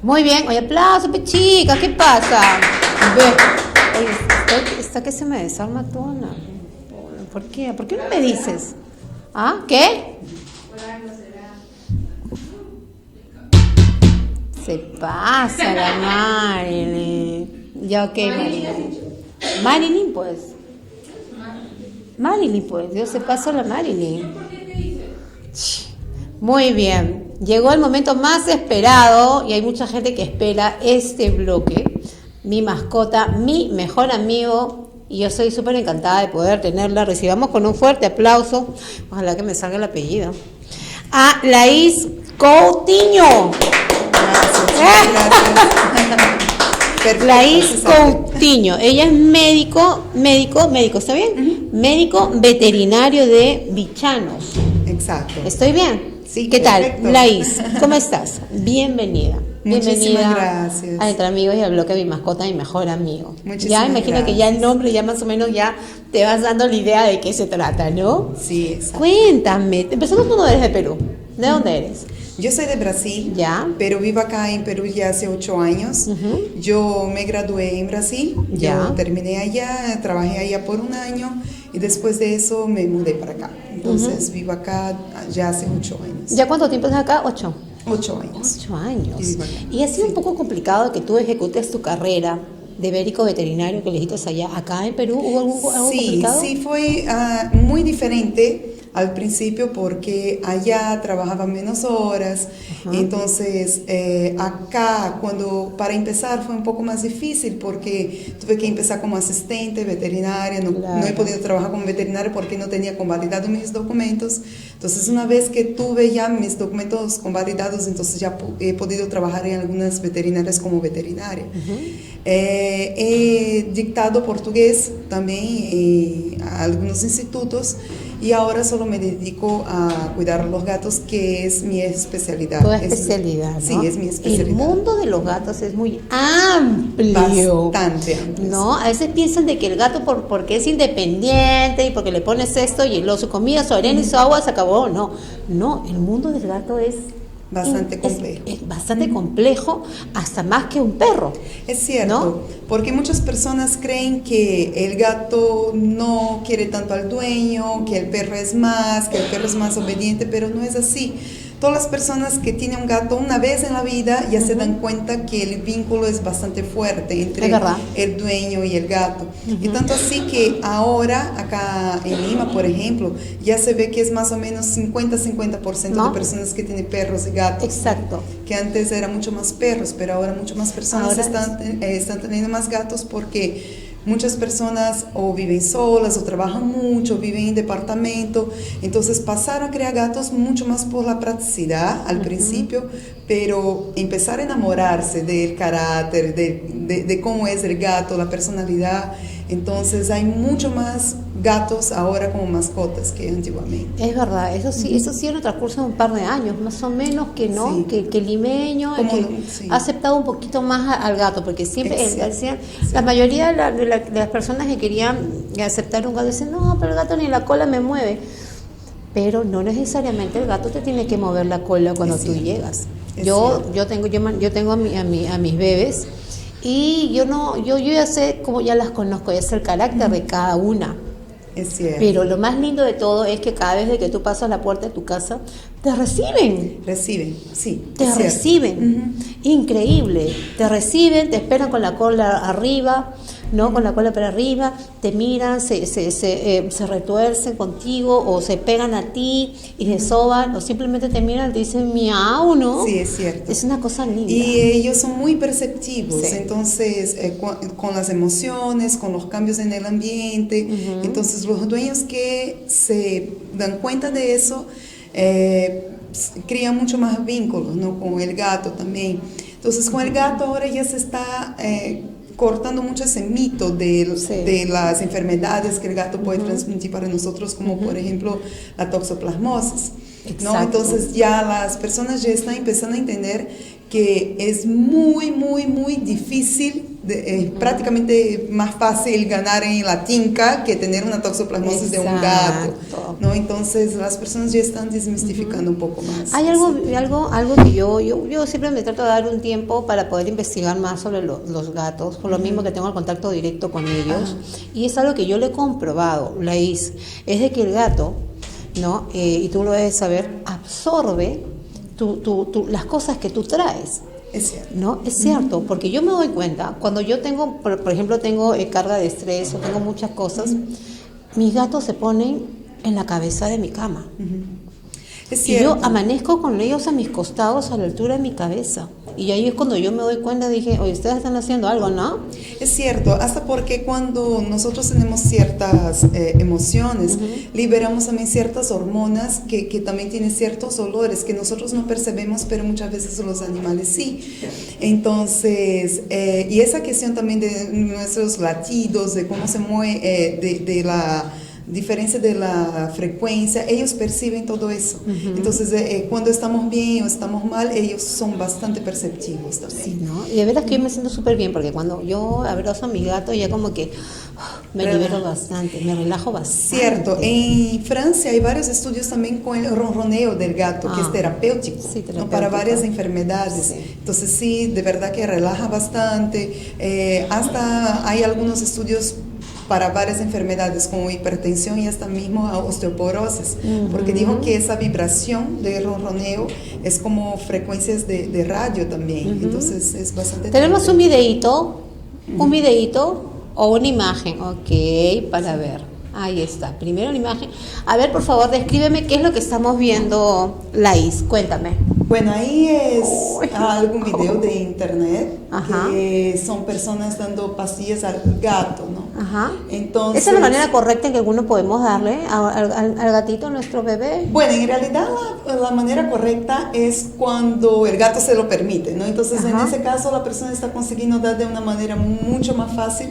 Muy bien, oye, aplauso, pues, chicas, ¿qué pasa? Ve, oye, está que se me desarma toda la... ¿Por qué? ¿Por qué no me dices? ¿Ah? ¿Qué? Se pasa la Marilyn. Ya, ok, Marilyn. Marilyn, pues. Marilyn, pues. Dios, se pasa la Marilyn. Muy bien. Llegó el momento más esperado y hay mucha gente que espera este bloque. Mi mascota, mi mejor amigo, y yo soy súper encantada de poder tenerla. Recibamos con un fuerte aplauso. Ojalá que me salga el apellido. A Laís Coutinho. Gracias. Laís Coutinho, ella es médico, ¿está bien? Médico veterinario de Bichanos. Exacto. ¿Estoy bien? Sí, ¿Qué perfecto. tal? Laís, ¿cómo estás? Bienvenida. Muchísimas Bienvenida gracias. a Entre Amigos y al bloque Mi Mascota, Mi Mejor Amigo. Muchísimas Ya imagino gracias. que ya el nombre, ya más o menos ya te vas dando la idea de qué se trata, ¿no? Sí, exacto. Cuéntame, empezando tú no eres de Perú. ¿De dónde eres? Yo soy de Brasil, Ya. pero vivo acá en Perú ya hace 8 años. Yo me gradué en Brasil, Ya. yo terminé allá, trabajé allá por un año y después de eso me mudé para acá. Entonces vivo acá ya hace 8 años. ¿Ya cuánto tiempo estás acá? 8. 8 años. 8 años. Y vivo acá. Y ha sido Sí. un poco complicado que tú ejecutes tu carrera de médico veterinario que elegiste allá. ¿Acá en Perú hubo algo Sí, complicado? sí fue muy diferente al principio porque allá trabajaba menos horas, entonces acá para empezar fue un poco más difícil porque tuve que empezar como asistente veterinaria, no he podido trabajar como veterinaria porque no tenía convalidados mis documentos, entonces una vez que tuve ya mis documentos convalidados, entonces ya he podido trabajar en algunas veterinarias como veterinaria. He dictado portugués también a algunos institutos y ahora solo me dedico a cuidar los gatos, que es mi especialidad. Tu especialidad, ¿no? Sí, es mi especialidad. El mundo de los gatos es muy amplio. Bastante amplio. ¿No? A veces piensan de que el gato porque es independiente y porque le pones esto y su comida, su arena y su agua se acabó. No, no, el mundo del gato es Bastante complejo. Es bastante complejo, hasta más que un perro. Es cierto, ¿no? Porque muchas personas creen que el gato no quiere tanto al dueño, que el perro es más obediente, pero no es así. Todas las personas que tienen un gato una vez en la vida ya se dan cuenta que el vínculo es bastante fuerte entre el dueño y el gato. Y tanto así que ahora acá en Lima, por ejemplo, ya se ve que es más o menos 50-50% ¿no? de personas que tienen perros y gatos. Exacto. Que antes era mucho más perros, pero ahora mucho más personas están teniendo más gatos porque muchas personas o viven solas o trabajan mucho, viven en departamento, entonces pasaron a crear gatos mucho más por la practicidad al principio, pero empezar a enamorarse del carácter, de cómo es el gato, la personalidad, entonces hay mucho más gatos ahora como mascotas que antiguamente. Es verdad, eso sí en el transcurso de un par de años, más o menos que no, Sí. que el limeño ha aceptado un poquito más al gato, porque siempre la mayoría de las personas que querían aceptar un gato dicen, no, pero el gato ni la cola me mueve. Pero no necesariamente el gato te tiene que mover la cola cuando tú llegas. Yo tengo a mis bebés y yo ya sé cómo, ya las conozco, ya sé el carácter de cada una. Es cierto. Pero lo más lindo de todo es que cada vez que tú pasas la puerta de tu casa, te reciben. Sí. Te reciben. Increíble. Te reciben, te esperan con la cola arriba, ¿no? Con la cola para arriba, te miran, se retuercen contigo o se pegan a ti y se soban o simplemente te miran y te dicen miau, ¿no? Sí, es cierto. Es una cosa linda. Y ellos son muy perceptivos, Sí. Entonces con las emociones, con los cambios en el ambiente, entonces los dueños que se dan cuenta de eso crean mucho más vínculos, ¿no? Con el gato también. Entonces con el gato ahora ya se está cortando mucho ese mito de las enfermedades que el gato puede transmitir para nosotros, como por ejemplo la toxoplasmosis, ¿no? Entonces ya las personas ya están empezando a entender que es muy, muy, muy difícil es prácticamente más fácil ganar en la tinca que tener una toxoplasmosis de un gato, ¿no? Entonces las personas ya están desmistificando un poco más. Hay algo que yo siempre me trato de dar un tiempo para poder investigar más sobre los gatos, por lo mismo que tengo el contacto directo con ellos, y es algo que yo le he comprobado, Laís, es de que el gato, ¿no? Y tú lo debes saber, absorbe las cosas que tú traes. Es cierto. ¿No? Es cierto, porque yo me doy cuenta, cuando yo tengo, por ejemplo, tengo carga de estrés o tengo muchas cosas, mis gatos se ponen en la cabeza de mi cama. Es y yo amanezco con ellos a mis costados, a la altura de mi cabeza. Y ahí es cuando yo me doy cuenta, dije, oye, ustedes están haciendo algo, ¿no? Es cierto, hasta porque cuando nosotros tenemos ciertas emociones, liberamos también ciertas hormonas que también tienen ciertos olores que nosotros no percebemos, pero muchas veces los animales sí. Entonces, y esa cuestión también de nuestros latidos, de cómo se mueve, de la diferencia de la frecuencia, ellos perciben todo eso. Entonces, cuando estamos bien o estamos mal, ellos son bastante perceptivos también. Sí, ¿no? Y de veras que yo me siento súper bien, porque cuando yo abrazo a mi gato, ya como que me libero bastante, me relajo bastante. Cierto, en Francia hay varios estudios también con el ronroneo del gato, que es terapéutico, sí, ¿no? Para varias enfermedades. Sí. Entonces, sí, de verdad que relaja bastante. Hasta hay algunos estudios para varias enfermedades como hipertensión y hasta mismo a osteoporosis, porque dijo que esa vibración de ronroneo es como frecuencias de radio también, entonces es bastante... Tenemos un videíto o una imagen, ok, para ver. Ahí está, primero una imagen. A ver, por favor, descríbeme qué es lo que estamos viendo, Laís, cuéntame. Bueno, ahí es algún video de internet que son personas dando pastillas al gato, ¿no? Entonces, ¿esa es la manera correcta en que alguno podemos darle al gatito, a nuestro bebé? Bueno, en realidad la manera correcta es cuando el gato se lo permite, ¿no? Entonces, en ese caso, la persona está consiguiendo dar de una manera mucho más fácil,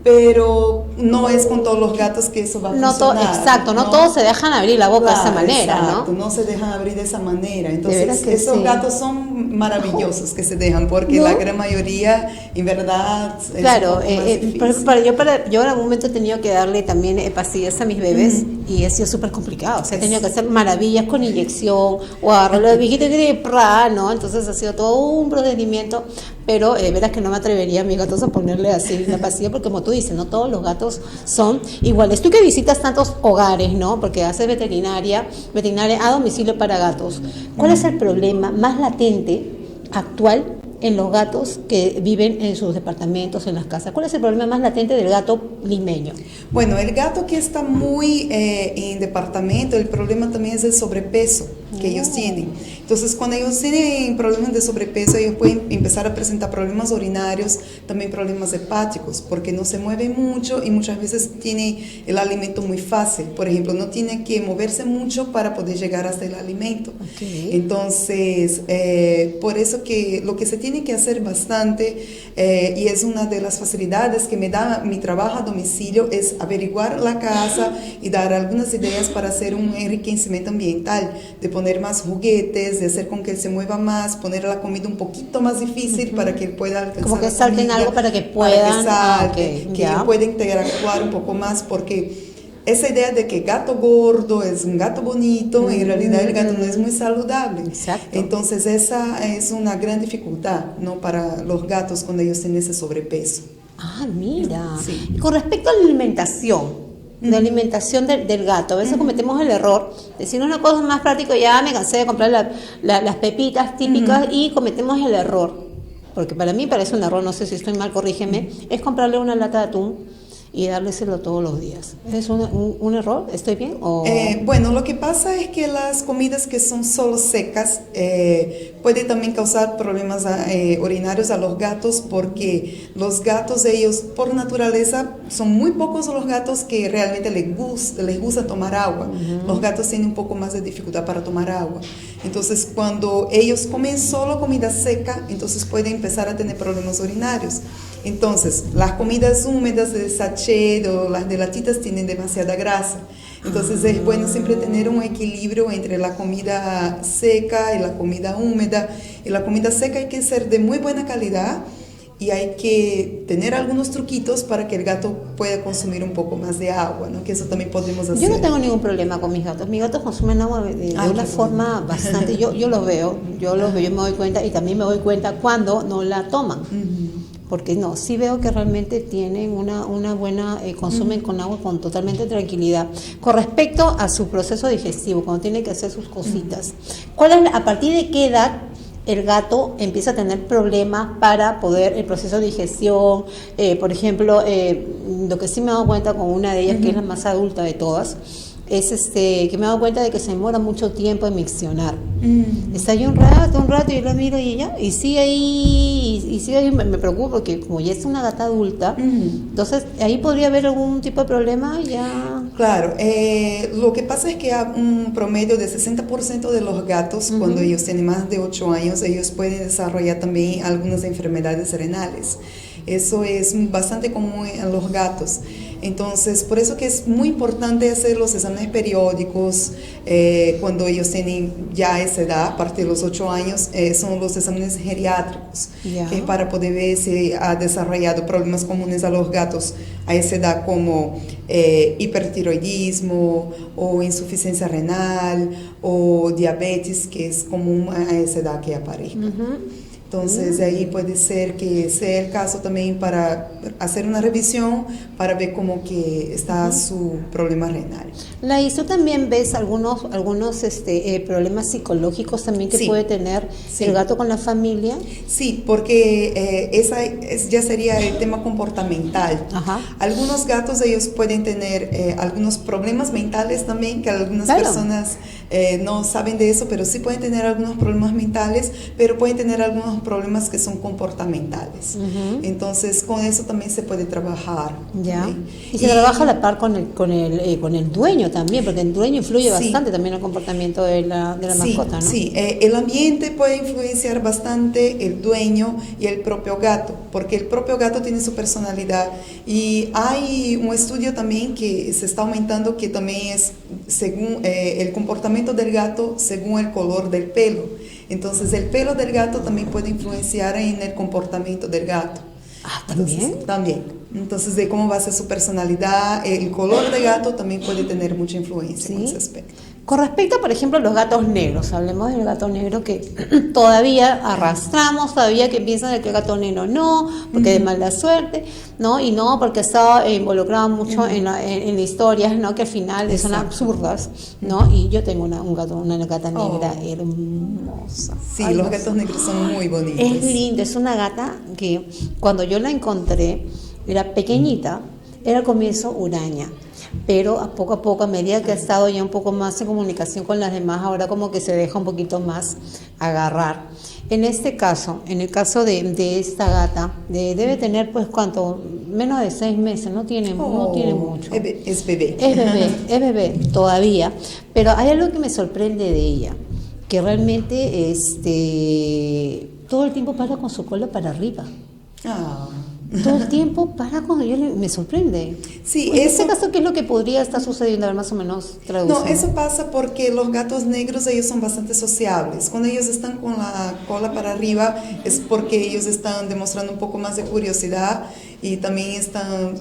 pero no es con todos los gatos que eso va a funcionar. Exacto, no todos se dejan abrir la boca de esa manera, exacto, ¿no? No se dejan abrir de esa manera. Entonces, esos gatos son maravillosos que se dejan, porque la gran mayoría, en verdad, claro, yo en algún momento he tenido que darle también pastillas a mis bebés y ha sido súper complicado. O sea, he tenido que hacer maravillas con inyección o agarrarlo de viejito ¿no? Entonces ha sido todo un procedimiento, pero verás que no me atrevería a mis gatos a ponerle así la pastilla, porque como tú dices, no todos los gatos son iguales. Tú que visitas tantos hogares, ¿no? Porque haces veterinaria a domicilio para gatos. ¿Cuál es el problema más latente actual en los gatos que viven en sus departamentos, en las casas? ¿Cuál es el problema más latente del gato limeño? Bueno, el gato que está muy en departamento, el problema también es el sobrepeso que ellos tienen. Entonces, cuando ellos tienen problemas de sobrepeso, ellos pueden empezar a presentar problemas urinarios, también problemas hepáticos, porque no se mueven mucho y muchas veces tiene el alimento muy fácil. Por ejemplo, no tiene que moverse mucho para poder llegar hasta el alimento. Entonces, por eso que lo que se tiene que hacer bastante, y es una de las facilidades que me da mi trabajo a domicilio, es averiguar la casa y dar algunas ideas para hacer un enriquecimiento ambiental, de poner más juguetes, de hacer con que él se mueva más, poner la comida un poquito más difícil para que él pueda alcanzar. Como que salten algo para que puedan, que él pueda interactuar un poco más, porque esa idea de que gato gordo es un gato bonito, en realidad el gato no es muy saludable. Exacto. Entonces esa es una gran dificultad, ¿no? Para los gatos cuando ellos tienen ese sobrepeso. Ah, mira. Sí. Y con respecto a la alimentación, del gato, a veces cometemos el error de decir una cosa más práctica, ya me cansé de comprar las pepitas típicas, y cometemos el error, porque para mí parece un error, no sé si estoy mal, corrígeme, es comprarle una lata de atún y dárselo todos los días. ¿Es un error? ¿Estoy bien? Bueno, lo que pasa es que las comidas que son solo secas puede también causar problemas urinarios a los gatos, porque los gatos, ellos por naturaleza, son muy pocos los gatos que realmente les gusta tomar agua. Los gatos tienen un poco más de dificultad para tomar agua. Entonces, cuando ellos comen solo comida seca, entonces pueden empezar a tener problemas urinarios. Entonces, las comidas húmedas de sachet o las de latitas tienen demasiada grasa. Entonces, es bueno siempre tener un equilibrio entre la comida seca y la comida húmeda. Y la comida seca hay que ser de muy buena calidad y hay que tener algunos truquitos para que el gato pueda consumir un poco más de agua, ¿no? Que eso también podemos hacer. Yo no tengo ningún problema con mis gatos. Mis gatos consumen agua de una forma bastante... Yo los veo, yo me doy cuenta, y también me doy cuenta cuando no la toman. Porque no, sí veo que realmente tienen una buena, consumen con agua con totalmente tranquilidad. Con respecto a su proceso digestivo, cuando tiene que hacer sus cositas, ¿a partir de qué edad el gato empieza a tener problemas para poder el proceso de digestión? Por ejemplo, lo que sí me he dado cuenta con una de ellas, que es la más adulta de todas, es que me he dado cuenta de que se demora mucho tiempo en miccionar. Está ahí un rato, y yo la miro y sigue ahí, me preocupo porque como ya es una gata adulta, entonces ahí podría haber algún tipo de problema ya. Claro, lo que pasa es que hay un promedio de 60% de los gatos, cuando ellos tienen más de 8 años, ellos pueden desarrollar también algunas enfermedades renales. Eso es bastante común en los gatos. Entonces, por eso que es muy importante hacer los exámenes periódicos cuando ellos tienen ya esa edad, a partir de los 8 años, son los exámenes geriátricos, que es para poder ver si ha desarrollado problemas comunes a los gatos a esa edad, como hipertiroidismo o insuficiencia renal o diabetes, que es común a esa edad que aparezca. Entonces, ahí puede ser que sea el caso también para hacer una revisión para ver cómo que está su problema renal. Laís, ¿tú también ves algunos problemas psicológicos también que puede tener el gato con la familia? Sí, porque ya sería el tema comportamental. Algunos gatos, ellos pueden tener algunos problemas mentales también, que algunas personas no saben de eso, pero sí pueden tener algunos problemas mentales, pero pueden tener algunos problemas que son comportamentales. Entonces, con eso también se puede trabajar. Y se trabaja a la par con el dueño también, porque el dueño influye bastante también en el comportamiento de la mascota, ¿no? Sí, el ambiente puede influenciar bastante el dueño y el propio gato, porque el propio gato tiene su personalidad. Y hay un estudio también que se está aumentando, que también es según el comportamiento del gato según el color del pelo. Entonces, el pelo del gato también puede influenciar en el comportamiento del gato. ¿También? Entonces, también. Entonces, de cómo va a ser su personalidad, el color del gato también puede tener mucha influencia en ese aspecto. Con respecto, por ejemplo, a los gatos negros, hablemos del gato negro que todavía arrastramos, todavía que piensan de que el gato negro no, porque de mala suerte, ¿no? Y no, porque está involucrado mucho en historias, ¿no? Que al final son absurdas, ¿no? Y yo tengo una gata negra hermosa. Sí, los gatos negros son muy bonitos. Es linda, es una gata que cuando yo la encontré, era pequeñita, era al comienzo huraña, pero a poco, a medida que ha estado ya un poco más en comunicación con las demás, ahora como que se deja un poquito más agarrar. En este caso, en el caso de esta gata, debe tener pues cuánto, menos de 6 meses, no tiene mucho. Es bebé. Es bebé todavía, pero hay algo que me sorprende de ella, que realmente todo el tiempo para con su cola para arriba. Todo el tiempo me sorprende. Sí, en este caso, ¿qué es lo que podría estar sucediendo? A ver, más o menos traduciendo. No, eso pasa porque los gatos negros, ellos son bastante sociables. Cuando ellos están con la cola para arriba es porque ellos están demostrando un poco más de curiosidad y también están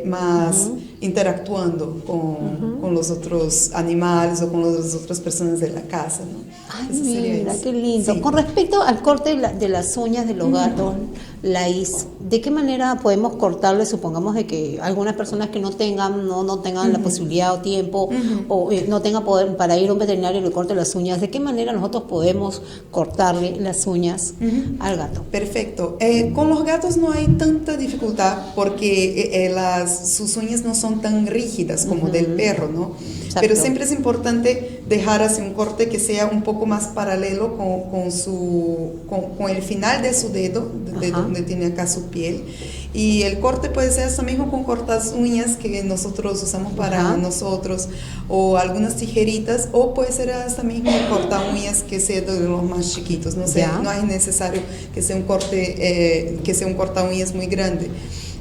más interactuando con los otros animales o con las otras personas de la casa, ¿no? Ay, mira, qué lindo. Sí. Con respecto al corte de las uñas de los gatos, Laís, ¿de qué manera podemos cortarle? Supongamos de que algunas personas que no tengan la posibilidad o tiempo o no tengan poder para ir a un veterinario y le corte las uñas, ¿de qué manera nosotros podemos cortarle las uñas al gato? Perfecto. Con los gatos no hay tanta dificultad porque sus uñas no son tan rígidas como del perro, ¿no? Exacto. Pero siempre es importante dejar así un corte que sea un poco más paralelo con el final de su dedo, de donde tiene acá su piel. Y el corte puede ser hasta mismo con cortas uñas que nosotros usamos para nosotros, o algunas tijeritas, o puede ser hasta mismo corta uñas que sea de los más chiquitos. No es necesario que sea un corta uñas muy grande.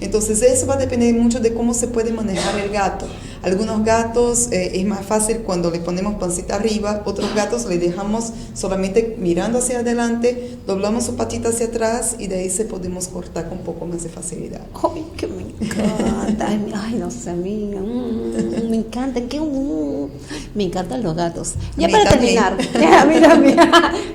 Entonces eso va a depender mucho de cómo se puede manejar el gato. Algunos gatos es más fácil cuando le ponemos pancita arriba, otros gatos le dejamos solamente mirando hacia adelante, doblamos su patita hacia atrás y de ahí se podemos cortar con un poco más de facilidad. ¡Ay, que me encanta! Ay, no sé, a mí me encantan, me encantan los gatos. Ya para terminar, a mí también.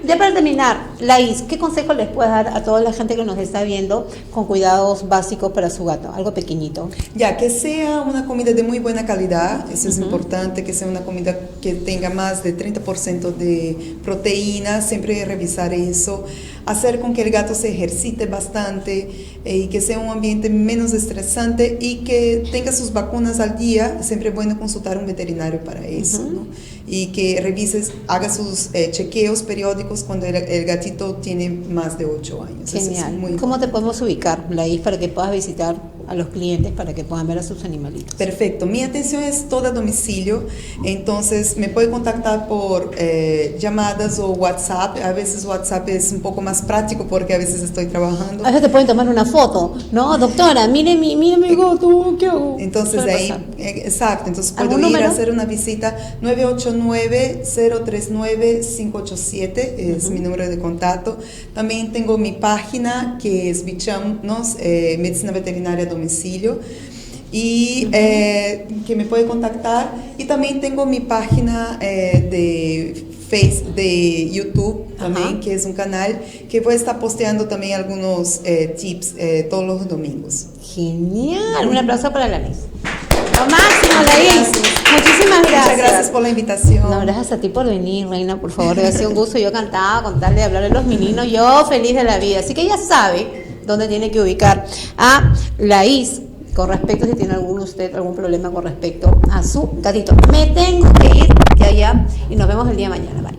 Ya para terminar, Laís, ¿qué consejo les puedes dar a toda la gente que nos está viendo con cuidados básicos para su gato? Algo pequeñito. Ya, que sea una comida de muy buena calidad, eso es importante, que sea una comida que tenga más de 30% de proteína, siempre revisar eso, hacer con que el gato se ejercite bastante y que sea un ambiente menos estresante y que tenga sus vacunas al día. Siempre es bueno consultar a un veterinario para eso, ¿no? Y que revises, haga sus chequeos periódicos cuando el gatito tiene más de 8 años. Genial. Eso es ¿Cómo te podemos ubicar, Laís, para que puedas visitar a los clientes, para que puedan ver a sus animalitos? Perfecto. Mi atención es toda a domicilio, entonces me puede contactar por llamadas o WhatsApp. A veces WhatsApp es un poco más práctico porque a veces estoy trabajando. A veces te pueden tomar una foto, ¿no? Doctora, mire mi gato, ¿qué hago? Entonces ahí, exacto, entonces puedo ir a hacer una visita. 989-039-587 es mi número de contacto. También tengo mi página que es Bichamos, Medicina Veterinaria a Domicilio, y que me puede contactar. Y también tengo mi página de YouTube también, que es un canal que voy a estar posteando también algunos tips todos los domingos. Genial, un aplauso para Laís. Lo máximo, Laís. Muchísimas gracias. Muchas gracias por la invitación. No, gracias a ti por venir, Reina, por favor. Ha sido un gusto. Yo cantaba contarle, hablar de los meninos. Yo feliz de la vida. Así que ya sabe dónde tiene que ubicar a Laís con respecto, si tiene algún problema con respecto a su gatito. Me tengo que ir de allá y nos vemos el día de mañana. Bye.